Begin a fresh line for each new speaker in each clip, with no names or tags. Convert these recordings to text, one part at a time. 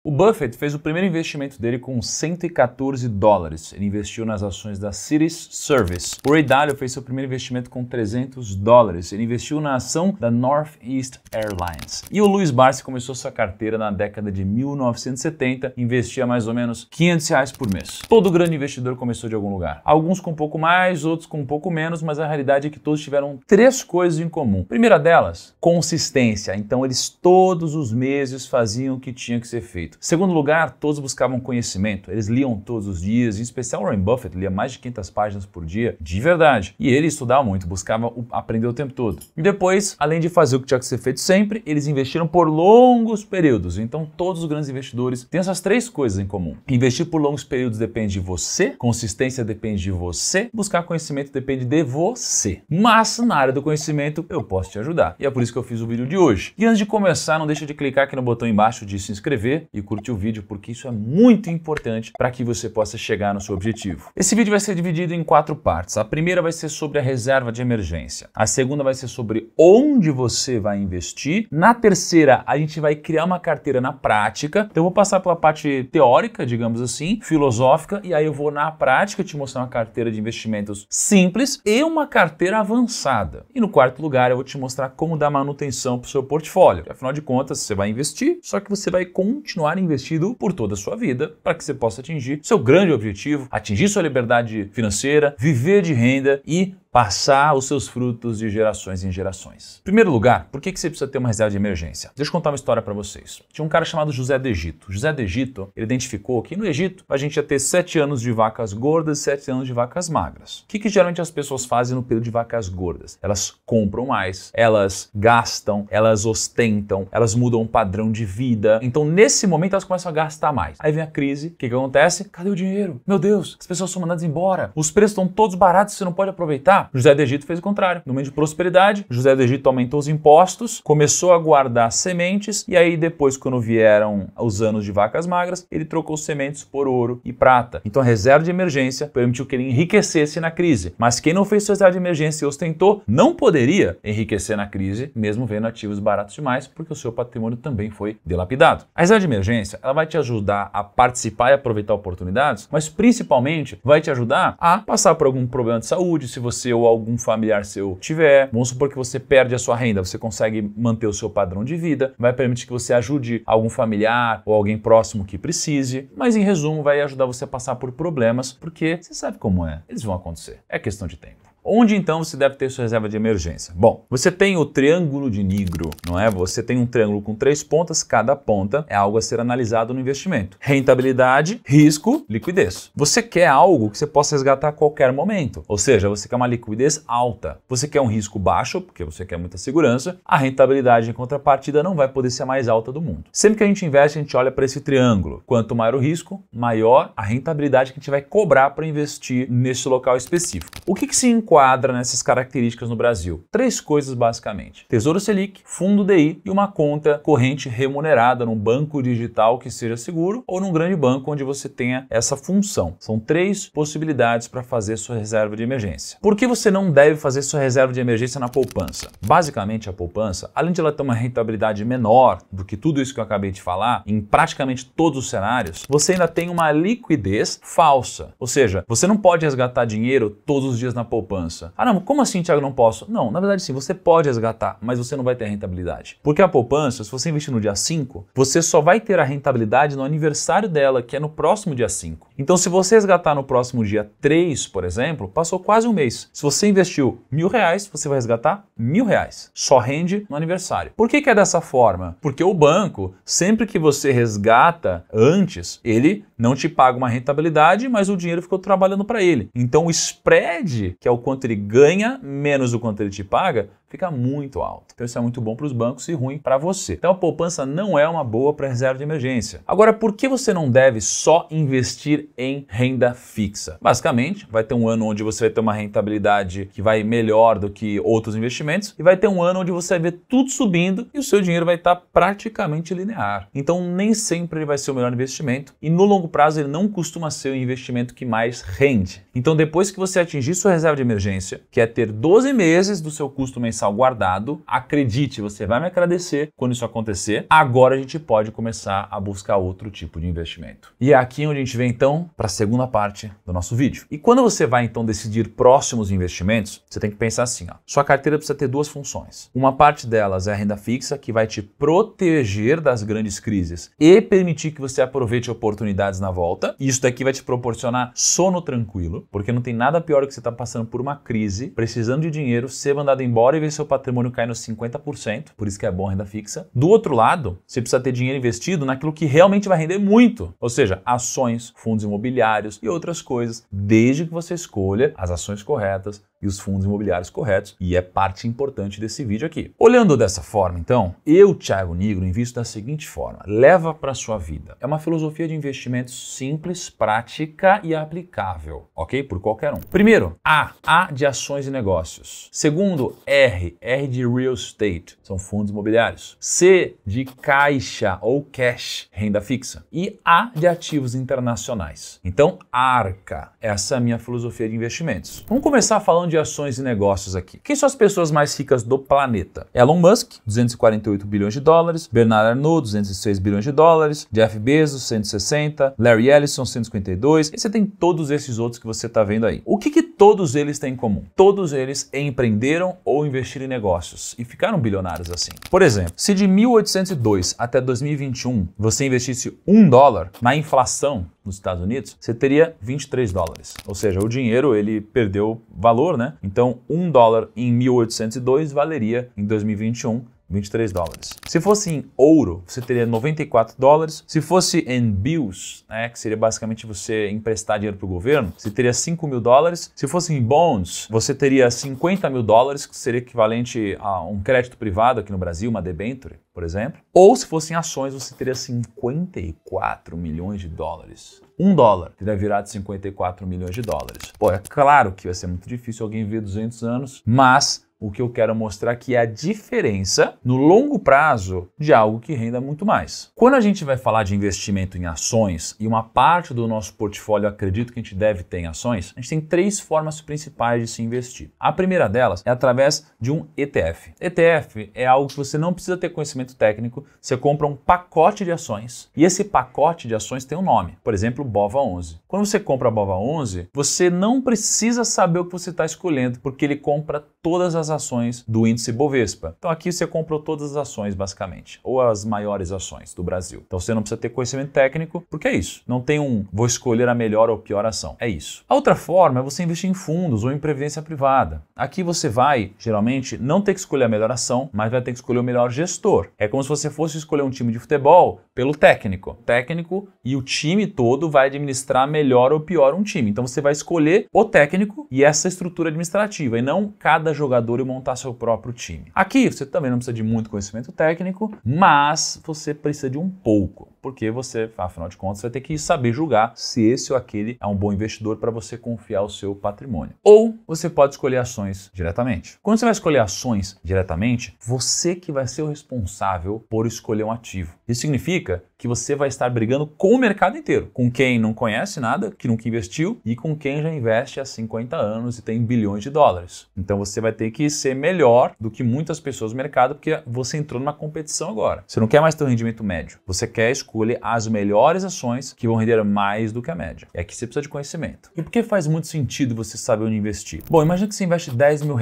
O Buffett fez o primeiro investimento dele com 114 dólares. Ele investiu nas ações da Cities Service. O Ray Dalio fez seu primeiro investimento com 300 dólares. Ele investiu na ação da Northeast Airlines. E o Louis Barsi começou sua carteira na década de 1970, investia mais ou menos R$500 por mês. Todo grande investidor começou de algum lugar. Alguns com um pouco mais, outros com um pouco menos, mas a realidade é que todos tiveram três coisas em comum. Primeira delas, consistência. Então eles todos os meses faziam o que tinha que ser feito. Segundo lugar, todos buscavam conhecimento. Eles liam todos os dias, em especial Warren Buffett lia mais de 500 páginas por dia, de verdade. E ele estudava muito, buscava aprender o tempo todo. E depois, além de fazer o que tinha que ser feito sempre, eles investiram por longos períodos. Então todos os grandes investidores têm essas três coisas em comum. Investir por longos períodos depende de você, consistência depende de você, buscar conhecimento depende de você. Mas na área do conhecimento eu posso te ajudar. E é por isso que eu fiz o vídeo de hoje. E antes de começar, não deixa de clicar aqui no botão embaixo de se inscrever e curtir o vídeo, porque isso é muito importante para que você possa chegar no seu objetivo. Esse vídeo vai ser dividido em 4 partes. A primeira vai ser sobre a reserva de emergência. A segunda vai ser sobre onde você vai investir. Na terceira, a gente vai criar uma carteira na prática. Então eu vou passar pela parte teórica, digamos assim, filosófica, e aí eu vou na prática te mostrar uma carteira de investimentos simples e uma carteira avançada. E no quarto lugar, eu vou te mostrar como dar manutenção para o seu portfólio. Afinal de contas, você vai investir, só que você vai continuar investindo por toda a sua vida para que você possa atingir seu grande objetivo, atingir sua liberdade financeira, viver de renda e passar os seus frutos de gerações em gerações. Em primeiro lugar, por que você precisa ter uma reserva de emergência? Deixa eu contar uma história para vocês. Tinha um cara chamado José do Egito. José do Egito, ele identificou que no Egito a gente ia ter 7 anos de vacas gordas e 7 anos de vacas magras. O que geralmente as pessoas fazem no período de vacas gordas? Elas compram mais, elas gastam, elas ostentam, elas mudam o padrão de vida. Então nesse momento elas começam a gastar mais. Aí vem a crise, o que acontece? Cadê o dinheiro? Meu Deus, as pessoas são mandadas embora. Os preços estão todos baratos, você não pode aproveitar. José do Egito fez o contrário. No momento de prosperidade, José do Egito aumentou os impostos, começou a guardar sementes e aí depois, quando vieram os anos de vacas magras, ele trocou sementes por ouro e prata. Então a reserva de emergência permitiu que ele enriquecesse na crise. Mas quem não fez sua reserva de emergência e ostentou, não poderia enriquecer na crise, mesmo vendo ativos baratos demais, porque o seu patrimônio também foi dilapidado. A reserva de emergência, ela vai te ajudar a participar e aproveitar oportunidades, mas principalmente vai te ajudar a passar por algum problema de saúde, se você ou algum familiar seu tiver. Vamos supor que você perde a sua renda, você consegue manter o seu padrão de vida, vai permitir que você ajude algum familiar ou alguém próximo que precise, mas em resumo vai ajudar você a passar por problemas, porque você sabe como é, eles vão acontecer, é questão de tempo. Onde então você deve ter sua reserva de emergência? Bom, você tem o triângulo de Nigro, não é? Você tem um triângulo com 3 pontas, cada ponta é algo a ser analisado no investimento. Rentabilidade, risco, liquidez. Você quer algo que você possa resgatar a qualquer momento, ou seja, você quer uma liquidez alta. Você quer um risco baixo, porque você quer muita segurança. A rentabilidade em contrapartida não vai poder ser a mais alta do mundo. Sempre que a gente investe, a gente olha para esse triângulo. Quanto maior o risco, maior a rentabilidade que a gente vai cobrar para investir nesse local específico. O que se enquadra nessas características no Brasil? 3 coisas basicamente: Tesouro Selic, fundo DI e uma conta corrente remunerada num banco digital que seja seguro ou num grande banco onde você tenha essa função. São 3 possibilidades para fazer sua reserva de emergência. Por que você não deve fazer sua reserva de emergência na poupança? Basicamente a poupança, além de ela ter uma rentabilidade menor do que tudo isso que eu acabei de falar, em praticamente todos os cenários, você ainda tem uma liquidez falsa. Ou seja, você não pode resgatar dinheiro todos os dias na poupança. Ah não, como assim, Thiago, não posso? Não, na verdade sim, você pode resgatar, mas você não vai ter a rentabilidade. Porque a poupança, se você investir no dia 5, você só vai ter a rentabilidade no aniversário dela, que é no próximo dia 5. Então se você resgatar no próximo dia 3, por exemplo, passou quase um mês. Se você investiu R$1.000, você vai resgatar R$1.000. Só rende no aniversário. Por que é dessa forma? Porque o banco, sempre que você resgata antes, ele não te paga uma rentabilidade, mas o dinheiro ficou trabalhando para ele. Então o spread, que é o quanto ele ganha menos o quanto ele te paga, fica muito alto. Então isso é muito bom para os bancos e ruim para você. Então a poupança não é uma boa para reserva de emergência. Agora, por que você não deve só investir em renda fixa? Basicamente, vai ter um ano onde você vai ter uma rentabilidade que vai melhor do que outros investimentos e vai ter um ano onde você vai ver tudo subindo e o seu dinheiro vai estar praticamente linear. Então nem sempre ele vai ser o melhor investimento e no longo prazo ele não costuma ser o investimento que mais rende. Então depois que você atingir sua reserva de emergência, que é ter 12 meses do seu custo mensal mensal guardado. Acredite, você vai me agradecer quando isso acontecer. Agora a gente pode começar a buscar outro tipo de investimento. E é aqui onde a gente vem então para a segunda parte do nosso vídeo. E quando você vai então decidir próximos investimentos, você tem que pensar assim, ó. Sua carteira precisa ter duas funções. Uma parte delas é a renda fixa, que vai te proteger das grandes crises e permitir que você aproveite oportunidades na volta. E isso daqui vai te proporcionar sono tranquilo, porque não tem nada pior do que você estar passando por uma crise, precisando de dinheiro, ser mandado embora e ver seu patrimônio cair nos 50%, por isso que é bom a renda fixa. Do outro lado, você precisa ter dinheiro investido naquilo que realmente vai render muito, ou seja, ações, fundos imobiliários e outras coisas, desde que você escolha as ações corretas e os fundos imobiliários corretos, e é parte importante desse vídeo aqui. Olhando dessa forma, então, eu, Thiago Nigro, invisto da seguinte forma: leva para sua vida. É uma filosofia de investimentos simples, prática e aplicável, ok? Por qualquer um. Primeiro, A de ações e negócios. Segundo, R de real estate, são fundos imobiliários. C de caixa ou cash, renda fixa. E A de ativos internacionais. Então, ARCA, essa é a minha filosofia de investimentos. Vamos começar falando de ações e negócios aqui. Quem são as pessoas mais ricas do planeta? Elon Musk, 248 bilhões de dólares, Bernard Arnault, 206 bilhões de dólares, Jeff Bezos, 160, Larry Ellison, 152, e você tem todos esses outros que você está vendo aí. O que todos eles têm em comum? Todos eles empreenderam ou investiram em negócios e ficaram bilionários assim. Por exemplo, se de 1802 até 2021 você investisse $1 na inflação nos Estados Unidos, você teria 23 dólares. Ou seja, o dinheiro ele perdeu valor, né? Então, $1 em 1802 valeria em 2021 23 dólares. Se fosse em ouro, você teria 94 dólares. Se fosse em bills, né, que seria basicamente você emprestar dinheiro para o governo, você teria 5 mil dólares. Se fosse em bonds, você teria 50 mil dólares, que seria equivalente a um crédito privado aqui no Brasil, uma debenture, por exemplo. Ou se fosse em ações, você teria 54 milhões de dólares. $1 teria virado 54 milhões de dólares. Pô, é claro que vai ser muito difícil alguém viver 200 anos, mas o que eu quero mostrar aqui é a diferença no longo prazo de algo que renda muito mais. Quando a gente vai falar de investimento em ações, e uma parte do nosso portfólio acredito que a gente deve ter em ações, a gente tem três formas principais de se investir. A primeira delas é através de um ETF. ETF é algo que você não precisa ter conhecimento técnico, você compra um pacote de ações e esse pacote de ações tem um nome, por exemplo, BOVA11. Quando você compra a BOVA11, você não precisa saber o que você está escolhendo, porque ele compra todas as ações do índice Bovespa. Então aqui você comprou todas as ações basicamente, ou as maiores ações do Brasil. Então você não precisa ter conhecimento técnico, porque é isso. Não tem vou escolher a melhor ou pior ação. É isso. A outra forma é você investir em fundos ou em previdência privada. Aqui você vai, geralmente, não ter que escolher a melhor ação, mas vai ter que escolher o melhor gestor. É como se você fosse escolher um time de futebol pelo técnico. O técnico e o time todo vai administrar melhor ou pior um time. Então você vai escolher o técnico e essa estrutura administrativa, e não cada jogador e montar seu próprio time. Aqui você também não precisa de muito conhecimento técnico, mas você precisa de um pouco, porque você, afinal de contas, vai ter que saber julgar se esse ou aquele é um bom investidor para você confiar o seu patrimônio. Ou você pode escolher ações diretamente. Quando você vai escolher ações diretamente, você que vai ser o responsável por escolher um ativo. Isso significa que você vai estar brigando com o mercado inteiro, com quem não conhece nada, que nunca investiu, e com quem já investe há 50 anos e tem bilhões de dólares. Então você vai ter que ser melhor do que muitas pessoas no mercado, porque você entrou numa competição agora. Você não quer mais ter um rendimento médio, você quer escolher as melhores ações que vão render mais do que a média. E aqui você precisa de conhecimento. E por que faz muito sentido você saber onde investir? Bom, imagina que você investe R$10 mil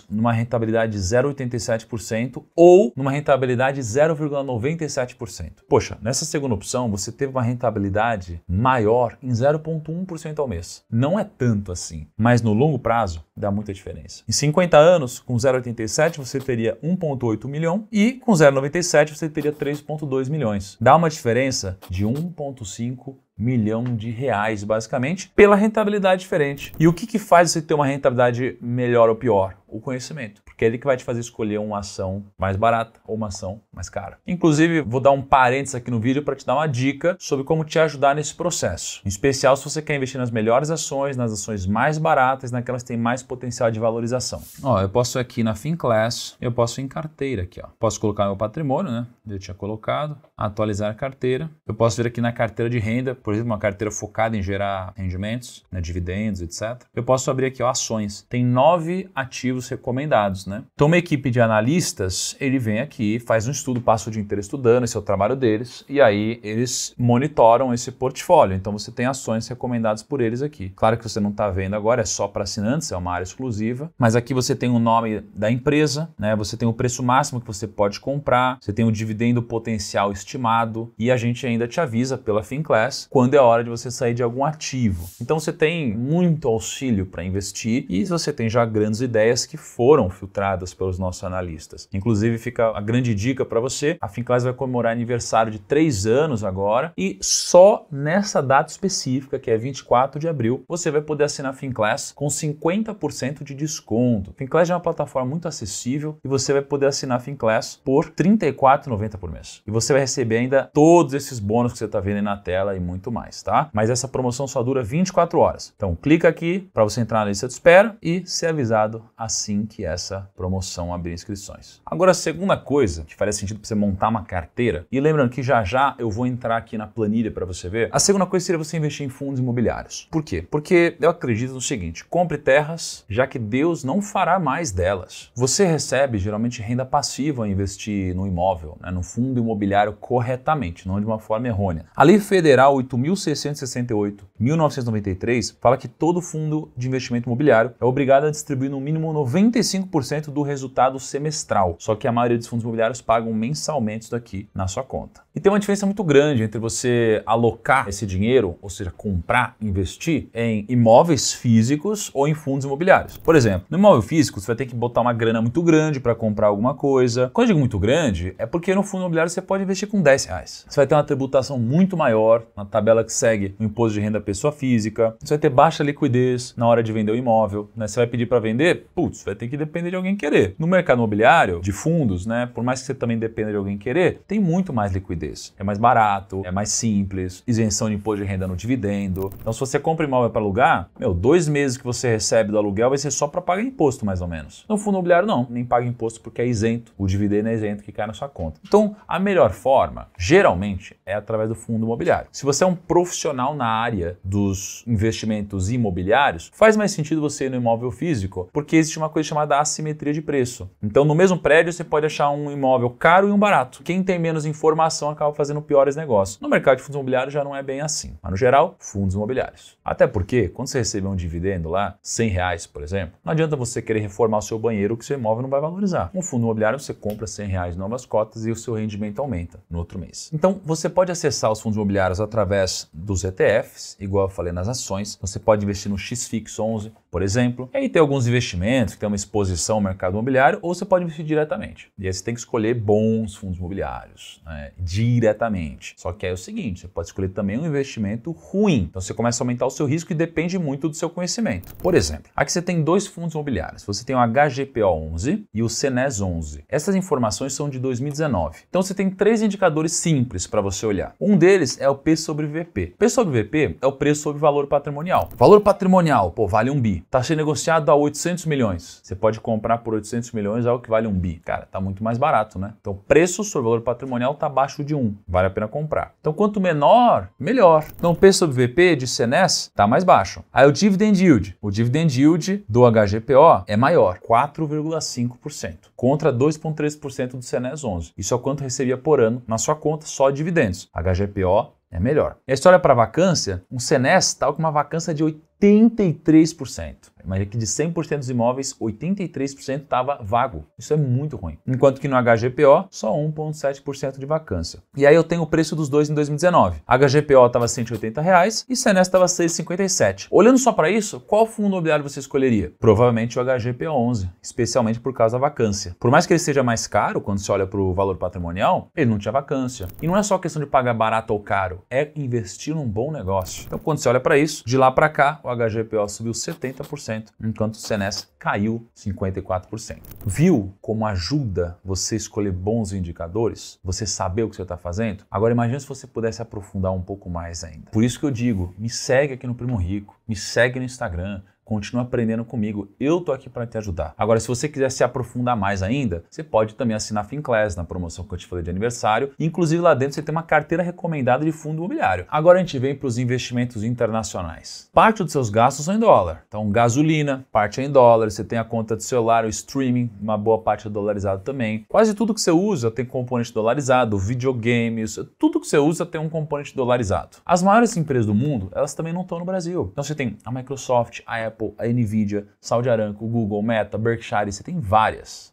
numa rentabilidade de 0,87% ou numa rentabilidade de 0,97%. Poxa, nessa segunda opção você teve uma rentabilidade maior em 0,1% ao mês. Não é tanto assim, mas no longo prazo dá muita diferença. Em 50 anos, com 0,87 você teria 1,8 milhão e com 0,97 você teria 3,2 milhões. Dá uma diferença de 1,5 milhão de reais, basicamente, pela rentabilidade diferente. E o que faz você ter uma rentabilidade melhor ou pior? O conhecimento, porque é ele que vai te fazer escolher uma ação mais barata ou uma ação mais cara. Inclusive, vou dar um parênteses aqui no vídeo para te dar uma dica sobre como te ajudar nesse processo. Em especial, se você quer investir nas melhores ações, nas ações mais baratas, naquelas que têm mais potencial de valorização. Ó, eu posso ir aqui na Finclass, eu posso ir em carteira aqui, ó. Posso colocar meu patrimônio, né? Eu tinha colocado, atualizar a carteira. Eu posso vir aqui na carteira de renda, por exemplo, uma carteira focada em gerar rendimentos, né, dividendos, etc. Eu posso abrir aqui, ó, ações. Tem 9 ativos recomendados, né? Então uma equipe de analistas, ele vem aqui, faz um estudo, passa o dia inteiro estudando, esse é o trabalho deles, e aí eles monitoram esse portfólio. Então você tem ações recomendadas por eles aqui. Claro que você não está vendo agora, é só para assinantes, é uma área exclusiva, mas aqui você tem o nome da empresa, né? Você tem o preço máximo que você pode comprar, você tem o dividendo potencial estimado e a gente ainda te avisa pela Finclass quando é a hora de você sair de algum ativo. Então você tem muito auxílio para investir e você tem já grandes ideias que foram filtradas pelos nossos analistas. Inclusive fica a grande dica para você, a Finclass vai comemorar aniversário de 3 anos agora e só nessa data específica, que é 24 de abril, você vai poder assinar a Finclass com 50% de desconto. Finclass é uma plataforma muito acessível e você vai poder assinar a Finclass por R$ 34,90 por mês. E você vai receber ainda todos esses bônus que você está vendo aí na tela e muito mais, tá? Mas essa promoção só dura 24 horas. Então clica aqui para você entrar na lista de espera e ser avisado assim que essa promoção abrir inscrições. Agora, a segunda coisa que faria sentido para você montar uma carteira, e lembrando que já já eu vou entrar aqui na planilha para você ver, a segunda coisa seria você investir em fundos imobiliários. Por quê? Porque eu acredito no seguinte, compre terras, já que Deus não fará mais delas. Você recebe geralmente renda passiva ao investir no imóvel, né, no fundo imobiliário corretamente, não de uma forma errônea. A Lei Federal 8.668/1993 fala que todo fundo de investimento imobiliário é obrigado a distribuir no mínimo 95% do resultado semestral, só que a maioria dos fundos imobiliários pagam mensalmente isso daqui na sua conta. E tem uma diferença muito grande entre você alocar esse dinheiro, ou seja, comprar, investir em imóveis físicos ou em fundos imobiliários. Por exemplo, no imóvel físico você vai ter que botar uma grana muito grande para comprar alguma coisa. Quando eu digo muito grande, é porque no fundo imobiliário você pode investir com R$10. Você vai ter uma tributação muito maior na tabela que segue o imposto de renda pessoa física. Você vai ter baixa liquidez na hora de vender o imóvel, né? Você vai pedir para vender, putz, vai ter que depender de alguém querer. No mercado imobiliário, de fundos, né? Por mais que você também dependa de alguém querer, tem muito mais liquidez. É mais barato, é mais simples, isenção de imposto de renda no dividendo. Então se você compra imóvel para alugar, 2 meses que você recebe do aluguel vai ser só para pagar imposto, mais ou menos. No fundo imobiliário não, nem paga imposto porque é isento, o dividendo é isento que cai na sua conta. Então a melhor forma, geralmente, é através do fundo imobiliário. Se você é um profissional na área dos investimentos imobiliários, faz mais sentido você ir no imóvel físico, porque existe uma coisa chamada assimetria de preço. Então no mesmo prédio você pode achar um imóvel caro e um barato. Quem tem menos informação acaba fazendo piores negócios. No mercado de fundos imobiliários já não é bem assim. Mas no geral, fundos imobiliários. Até porque, quando você receber um dividendo lá, R$100, por exemplo, não adianta você querer reformar o seu banheiro que o seu imóvel não vai valorizar. Um fundo imobiliário você compra R$100 em novas cotas e o seu rendimento aumenta no outro mês. Então você pode acessar os fundos imobiliários através dos ETFs, igual eu falei nas ações. Você pode investir no XFIX11, por exemplo. E aí tem alguns investimentos que tem uma exposição ao mercado imobiliário, ou você pode investir diretamente. E aí você tem que escolher bons fundos imobiliários, né, diretamente. Só que é o seguinte, você pode escolher também um investimento ruim. Então você começa a aumentar o seu risco e depende muito do seu conhecimento. Por exemplo, aqui você tem 2 fundos imobiliários. Você tem o HGPO11 e o Senes11. Essas informações são de 2019. Então você tem 3 indicadores simples para você olhar. Um deles é o P sobre VP. P sobre VP é o preço sobre valor patrimonial. Valor patrimonial, vale 1 bi. Está sendo negociado a 800 milhões. Você pode comprar por 800 milhões algo que vale 1 bi. Cara, tá muito mais barato, né? Então, preço sobre valor patrimonial está abaixo de 1. Vale a pena comprar. Então, quanto menor, melhor. Então, o P sobre VP de Senes está mais baixo. Aí, o Dividend Yield. O Dividend Yield do HGPO é maior, 4,5%, contra 2,3% do Senes 11. Isso é o quanto recebia por ano na sua conta só de dividendos. HGPO é melhor. E a história para vacância, um Senes está com uma vacância de 83%. Imagina que de 100% dos imóveis, 83% estava vago. Isso é muito ruim. Enquanto que no HGPO, só 1,7% de vacância. E aí eu tenho o preço dos dois em 2019. HGPO estava R$ 180 e Senes estava R$ 6,57. Olhando só para isso, qual fundo imobiliário você escolheria? Provavelmente o HGPO11, especialmente por causa da vacância. Por mais que ele seja mais caro, quando você olha para o valor patrimonial, ele não tinha vacância. E não é só questão de pagar barato ou caro, é investir num bom negócio. Então quando você olha para isso, de lá para cá, o HGPO subiu 70%, enquanto o Senes caiu 54%. Viu como ajuda você escolher bons indicadores? Você saber o que você está fazendo? Agora imagine se você pudesse aprofundar um pouco mais ainda. Por isso que eu digo, me segue aqui no Primo Rico, me segue no Instagram, continua aprendendo comigo. Eu tô aqui para te ajudar. Agora, se você quiser se aprofundar mais ainda, você pode também assinar a Finclass na promoção que eu te falei de aniversário. Inclusive lá dentro você tem uma carteira recomendada de fundo imobiliário. Agora a gente vem para os investimentos internacionais. Parte dos seus gastos são em dólar. Então, gasolina, parte é em dólar. Você tem a conta de celular, o streaming, uma boa parte é dolarizado também. Quase tudo que você usa tem componente dolarizado, videogames, tudo que você usa tem um componente dolarizado. As maiores empresas do mundo, elas também não estão no Brasil. Então você tem a Microsoft, a Apple, a Nvidia, Saudi Aramco, Google, Meta, Berkshire, você tem várias.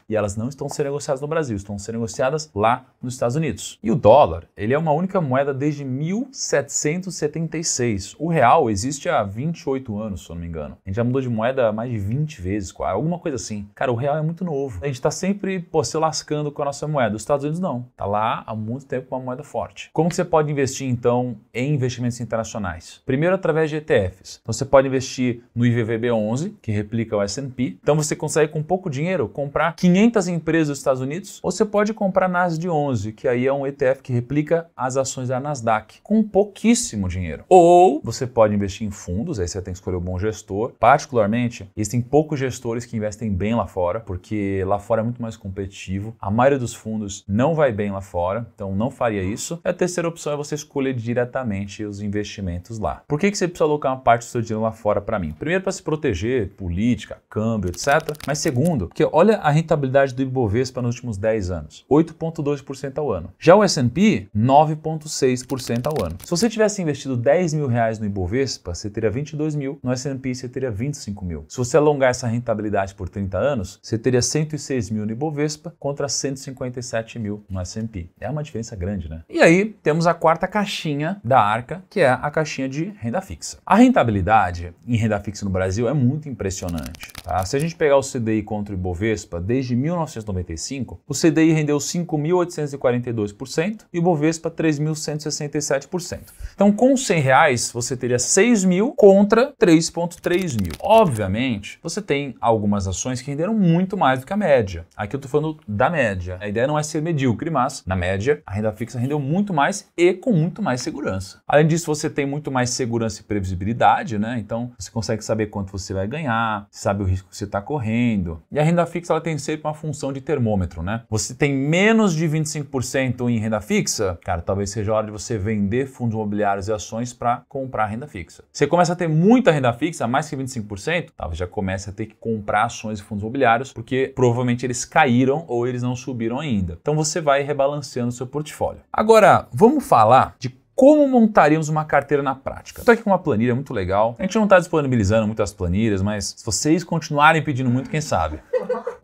E elas não estão sendo negociadas no Brasil, estão sendo negociadas lá nos Estados Unidos. E o dólar, ele é uma única moeda desde 1776. O real existe há 28 anos, se eu não me engano. A gente já mudou de moeda mais de 20 vezes, alguma coisa assim. Cara, o real é muito novo. A gente tá sempre, se lascando com a nossa moeda. Os Estados Unidos não. Tá lá há muito tempo com uma moeda forte. Como que você pode investir, então, em investimentos internacionais? Primeiro, através de ETFs. Então, você pode investir no IVVB11, que replica o S&P. Então, você consegue, com pouco dinheiro, comprar 500 empresas dos Estados Unidos, ou você pode comprar NASD11, que aí é um ETF que replica as ações da Nasdaq, com pouquíssimo dinheiro. Ou você pode investir em fundos, aí você tem que escolher um bom gestor. Particularmente, existem poucos gestores que investem bem lá fora, porque lá fora é muito mais competitivo. A maioria dos fundos não vai bem lá fora, então não faria isso. E a terceira opção é você escolher diretamente os investimentos lá. Por que você precisa alocar uma parte do seu dinheiro lá fora para mim? Primeiro, para se proteger, política, câmbio, etc. Mas segundo, porque olha a rentabilidade do Ibovespa nos últimos 10 anos, 8,2% ao ano. Já o S&P, 9,6% ao ano. Se você tivesse investido 10 mil reais no Ibovespa, você teria 22 mil, no S&P você teria 25 mil. Se você alongar essa rentabilidade por 30 anos, você teria 106 mil no Ibovespa contra 157 mil no S&P. É uma diferença grande, né? E aí temos a quarta caixinha da Arca, que é a caixinha de renda fixa. A rentabilidade em renda fixa no Brasil é muito impressionante. Tá? Se a gente pegar o CDI contra o Ibovespa, desde 1995, o CDI rendeu 5.842% e o Ibovespa 3.167%. Então, com 100 reais, você teria 6 mil contra 3,3 mil. Obviamente, você tem algumas ações que renderam muito mais do que a média. Aqui eu estou falando da média. A ideia não é ser medíocre, mas, na média, a renda fixa rendeu muito mais e com muito mais segurança. Além disso, você tem muito mais segurança e previsibilidade, né? Então, você consegue saber quanto você vai ganhar, sabe o risco que você está correndo. E a renda fixa, ela tem sempre uma função de termômetro, né? Você tem menos de 25% em renda fixa, cara, talvez seja a hora de você vender fundos imobiliários e ações para comprar renda fixa. Você começa a ter muita renda fixa, mais que 25%, talvez já comece a ter que comprar ações e fundos imobiliários, porque provavelmente eles caíram ou eles não subiram ainda. Então você vai rebalanceando o seu portfólio. Agora, vamos falar de como montaríamos uma carteira na prática. Estou aqui com uma planilha muito legal. A gente não está disponibilizando muitas planilhas, mas se vocês continuarem pedindo muito, quem sabe?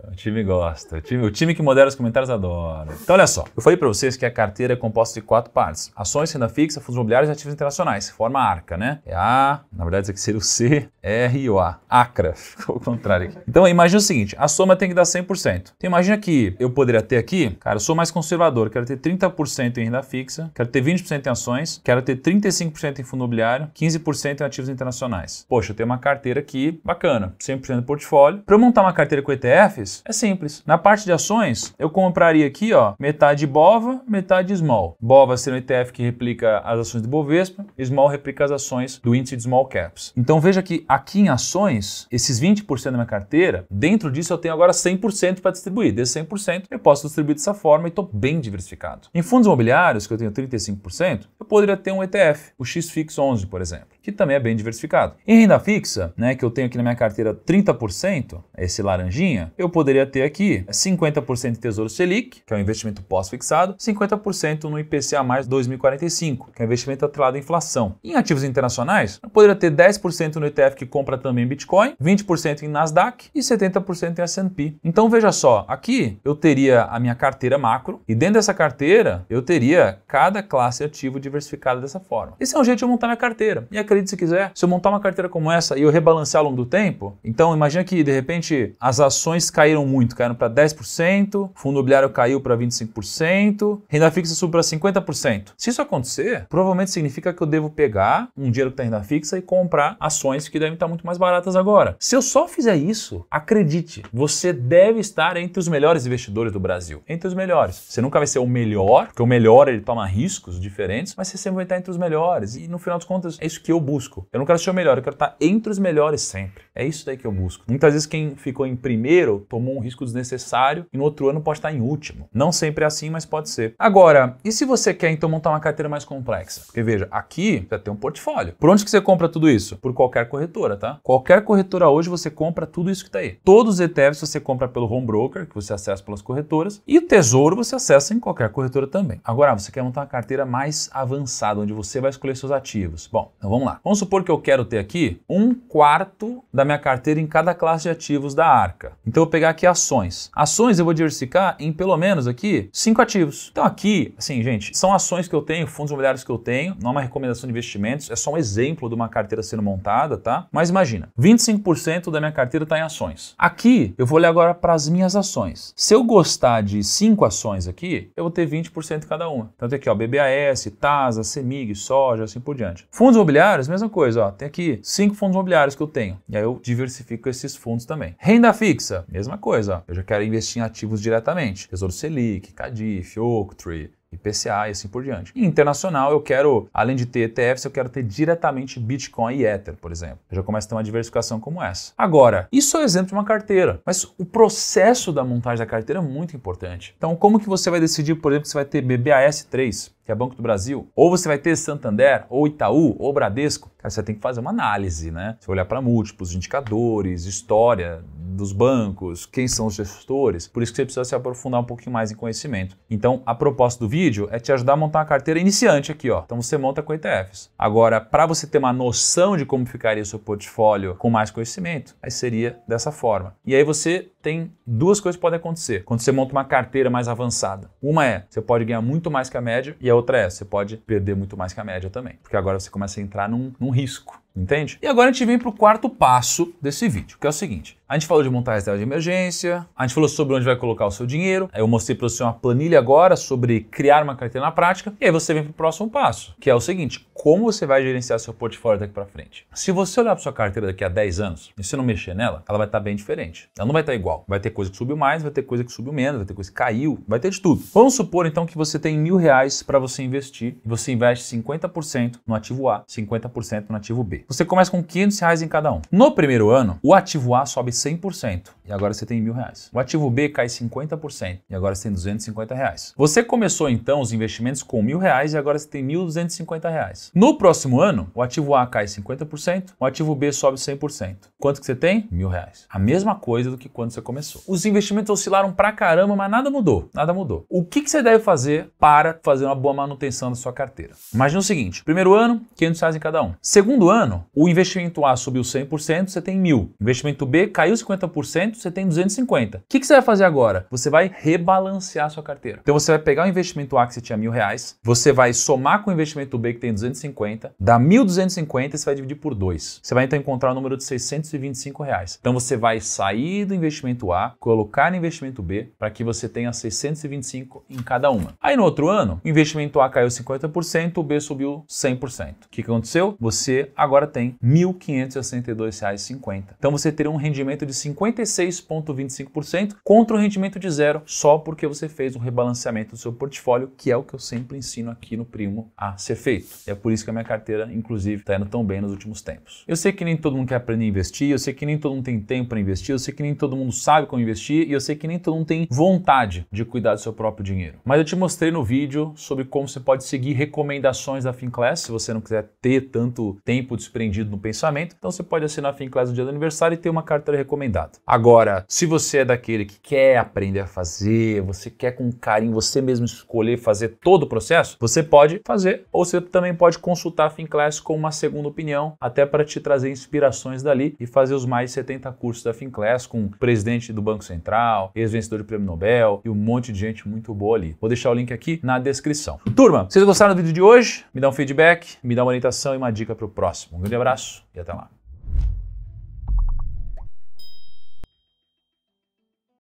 O time gosta. O time que modera os comentários adora. Então, olha só. Eu falei para vocês que a carteira é composta de 4 partes. Ações, renda fixa, fundos imobiliários e ativos internacionais. Forma a ARCA, né? É A, na verdade, isso aqui seria o C, R e o A. ACRA. Ficou ao contrário aqui. Então, imagina o seguinte. A soma tem que dar 100%. Então, imagina que eu poderia ter aqui, cara, eu sou mais conservador. Quero ter 30% em renda fixa. Quero ter 20% em ações. Quero ter 35% em fundo imobiliário. 15% em ativos internacionais. Poxa, eu tenho uma carteira aqui bacana. 100% do portfólio. Para eu montar uma carteira com ETFs, é simples. Na parte de ações, eu compraria aqui, ó, metade BOVA, metade Small. BOVA seria um ETF que replica as ações do Bovespa, Small replica as ações do índice de Small Caps. Então veja que aqui em ações, esses 20% da minha carteira, dentro disso eu tenho agora 100% para distribuir. Desse 100% eu posso distribuir dessa forma e estou bem diversificado. Em fundos imobiliários, que eu tenho 35%, eu poderia ter um ETF, o XFIX11, por exemplo, que também é bem diversificado. Em renda fixa, né, que eu tenho aqui na minha carteira 30%, esse laranjinha, eu poderia ter aqui 50% em Tesouro Selic, que é um investimento pós-fixado, 50% no IPCA mais 2045, que é um investimento atrelado à inflação. Em ativos internacionais, eu poderia ter 10% no ETF que compra também Bitcoin, 20% em Nasdaq e 70% em S&P. Então veja só, aqui eu teria a minha carteira macro e dentro dessa carteira eu teria cada classe ativo diversificada dessa forma. Esse é um jeito de eu montar minha carteira. E acredite se quiser, se eu montar uma carteira como essa e eu rebalancear ao longo do tempo, então imagina que de repente as ações caíram muito, caíram para 10%, fundo imobiliário caiu para 25%, renda fixa subiu para 50%. Se isso acontecer, provavelmente significa que eu devo pegar um dinheiro que está em renda fixa e comprar ações que devem estar muito mais baratas agora. Se eu só fizer isso, acredite, você deve estar entre os melhores investidores do Brasil. Entre os melhores. Você nunca vai ser o melhor, porque o melhor ele toma riscos diferentes, mas você sempre vai estar entre os melhores. E no final das contas, é isso que eu busco. Eu não quero ser o melhor, eu quero estar entre os melhores sempre. É isso daí que eu busco. Muitas vezes quem ficou em primeiro tomou um risco desnecessário e no outro ano pode estar em último. Não sempre é assim, mas pode ser. Agora, e se você quer então montar uma carteira mais complexa? Porque veja, aqui já tem um portfólio. Por onde que você compra tudo isso? Por qualquer corretora, tá? Qualquer corretora hoje você compra tudo isso que tá aí. Todos os ETFs você compra pelo home broker, que você acessa pelas corretoras, e o Tesouro você acessa em qualquer corretora também. Agora, você quer montar uma carteira mais avançada, onde você vai escolher seus ativos. Bom, então vamos lá. Vamos supor que eu quero ter aqui 1/4 da minha carteira em cada classe de ativos da Arca. Então eu vou pegar aqui ações. Ações eu vou diversificar em pelo menos aqui 5 ativos. Então aqui, assim, gente, são ações que eu tenho, fundos imobiliários que eu tenho, não é uma recomendação de investimentos, é só um exemplo de uma carteira sendo montada, tá? Mas imagina, 25% da minha carteira está em ações. Aqui eu vou olhar agora para as minhas ações. Se eu gostar de 5 ações aqui, eu vou ter 20% cada uma. Então tem aqui, ó, BBAS, TASA, CEMIG, soja, assim por diante. Fundos imobiliários, mesma coisa, ó, tem aqui 5 fundos imobiliários que eu tenho. E aí eu diversifico esses fundos também. Renda fixa, mesma coisa, ó. Eu já quero investir em ativos diretamente. Tesouro Selic, Cadiz, Oaktree, IPCA e assim por diante. E internacional, eu quero, além de ter ETFs, eu quero ter diretamente Bitcoin e Ether, por exemplo. Eu já começo a ter uma diversificação como essa. Agora, isso é um exemplo de uma carteira, mas o processo da montagem da carteira é muito importante. Então, como que você vai decidir, por exemplo, que você vai ter BBAS 3, que é Banco do Brasil, ou você vai ter Santander, ou Itaú, ou Bradesco? Cara, você tem que fazer uma análise, né? Você vai olhar para múltiplos indicadores, história dos bancos, quem são os gestores. Por isso que você precisa se aprofundar um pouquinho mais em conhecimento. Então, a proposta do vídeo é te ajudar a montar uma carteira iniciante aqui, ó. Então você monta com ETFs. Agora, para você ter uma noção de como ficaria o seu portfólio com mais conhecimento, aí seria dessa forma. E aí você tem duas coisas que podem acontecer quando você monta uma carteira mais avançada. Uma é, você pode ganhar muito mais que a média, e a outra é, você pode perder muito mais que a média também. Porque agora você começa a entrar num risco. Entende? E agora a gente vem para o quarto passo desse vídeo, que é o seguinte. A gente falou de montar a reserva de emergência, a gente falou sobre onde vai colocar o seu dinheiro, aí eu mostrei para você uma planilha agora sobre criar uma carteira na prática, e aí você vem para o próximo passo, que é o seguinte, como você vai gerenciar seu portfólio daqui para frente? Se você olhar para sua carteira daqui a 10 anos e você não mexer nela, ela vai estar bem diferente. Ela não vai estar igual. Vai ter coisa que subiu mais, vai ter coisa que subiu menos, vai ter coisa que caiu, vai ter de tudo. Vamos supor então que você tem R$1.000 para você investir e você investe 50% no ativo A, 50% no ativo B. Você começa com R$500 em cada um. No primeiro ano, o ativo A sobe 100% e agora você tem R$1.000. O ativo B cai 50% e agora você tem R$250. Você começou então os investimentos com R$1.000 e agora você tem R$1.250. No próximo ano, o ativo A cai 50%, o ativo B sobe 100%. Quanto que você tem? R$1.000. A mesma coisa do que quando você começou. Os investimentos oscilaram pra caramba, mas nada mudou. Nada mudou. O que você deve fazer para fazer uma boa manutenção da sua carteira? Imagina o seguinte, primeiro ano, R$500 em cada um. Segundo ano, o investimento A subiu 100%, você tem 1.000. Investimento B caiu 50%, você tem 250. O que você vai fazer agora? Você vai rebalancear a sua carteira. Então você vai pegar o investimento A que você tinha R$1.000, você vai somar com o investimento B que tem 250, dá 1.250 e você vai dividir por 2. Você vai então encontrar o número de R$625. Então você vai sair do investimento A, colocar no investimento B, para que você tenha 625 em cada uma. Aí no outro ano, o investimento A caiu 50%, o B subiu 100%. O que aconteceu? Você agora tem R$1.562,50. Então você teria um rendimento de 56,25% contra um rendimento de zero só porque você fez um rebalanceamento do seu portfólio, que é o que eu sempre ensino aqui no Primo a ser feito. E é por isso que a minha carteira, inclusive, está indo tão bem nos últimos tempos. Eu sei que nem todo mundo quer aprender a investir, eu sei que nem todo mundo tem tempo para investir, eu sei que nem todo mundo sabe como investir e eu sei que nem todo mundo tem vontade de cuidar do seu próprio dinheiro. Mas eu te mostrei no vídeo sobre como você pode seguir recomendações da Finclass, se você não quiser ter tanto tempo desprendido no pensamento, então você pode assinar a Finclass no dia do aniversário e ter uma carteira recomendada. Agora, se você é daquele que quer aprender a fazer, você quer com carinho, você mesmo escolher fazer todo o processo, você pode fazer, ou você também pode consultar a Finclass com uma segunda opinião, até para te trazer inspirações dali e fazer os mais 70 cursos da Finclass com o presidente do Banco Central, ex-vencedor do Prêmio Nobel e um monte de gente muito boa ali. Vou deixar o link aqui na descrição. Turma, vocês gostaram do vídeo de hoje? Me dá um feedback, me dá uma orientação e uma dica para o próximo. Um grande abraço e até lá.